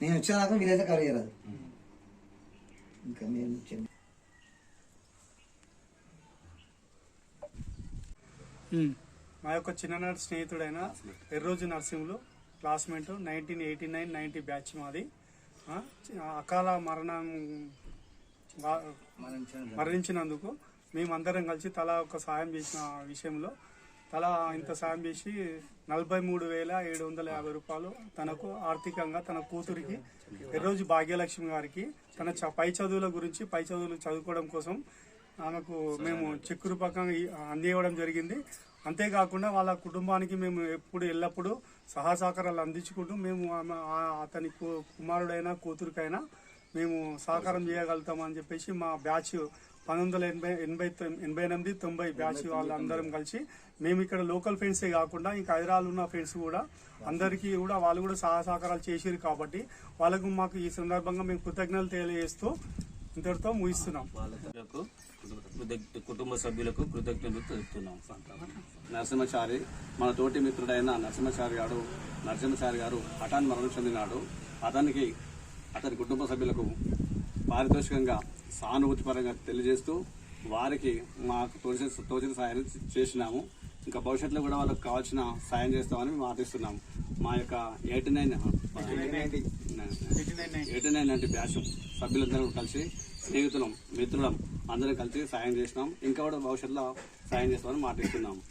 నేను వచ్చేదాకా మీరైతే కవర్ చేయరాదు. ఇంకా మేము మా యొక్క చిన్ననాటి స్నేహితుడైన ఎర్రోజు నరసింహులు క్లాస్మేట్ 1989-90 బ్యాచ్ మాది. అకాల మరణించినందుకు మేమందరం కలిసి తలా ఒక సాయం చేసిన విషయంలో తలా ఇంత సాయం చేసి 43,750 రూపాయలు తనకు ఆర్థికంగా తన కూతురికి ఎర్రోజు భాగ్యలక్ష్మి గారికి తన పై చదువుల గురించి పై చదువులు చదువుకోవడం కోసం ఆమెకు మేము చెక్కు రూపకంగా అందివ్వడం జరిగింది. అంతేకాకుండా వాళ్ళ కుటుంబానికి మేము ఎల్లప్పుడూ సహకారాలు అందించుకుంటూ మేము అతని కుమారుడైనా కూతురికైనా మేము సహకారం చేయగలుగుతామని చెప్పేసి మా బ్యాచ్ 1988-90 బ్యాచ్ వాళ్ళందరం కలిసి మేము ఇక్కడ లోకల్ ఫ్రెండ్సే కాకుండా ఇంకా హైదరాబాద్ ఉన్న ఫ్రెండ్స్ కూడా అందరికీ కూడా వాళ్ళు కూడా సహకారాలు చేసారు కాబట్టి వాళ్ళకు మాకు ఈ సందర్భంగా మేము కృతజ్ఞతలు తెలియజేస్తూ ఇంతటితో ముగిస్తున్నాం. కుటుంబ సభ్యులకు కృతజ్ఞతలు తెలుపుతున్నాం. నరసింహచారి మన తోటి మిత్రుడైన నరసింహచారి గారు హఠాన్ మరణం చెందినాడు. అతని కుటుంబ సభ్యులకు పారితోషికంగా సానుభూతిపరంగా తెలియజేస్తూ వారికి మాకు తోచిన సాయం చేసినాము. ఇంకా భవిష్యత్తులో కూడా వాళ్ళకి కావాల్సిన సాయం చేస్తామని మేము ఆశిస్తున్నాము. మా యొక్క 89-90 బ్యాచ్ సభ్యులందరూ కలిసి స్నేహితులం మిత్రులం అందరం కలిసి సాయం చేసినాం. ఇంకా కూడా భవిష్యత్తులో సాయం చేస్తామని మాటిస్తున్నాము.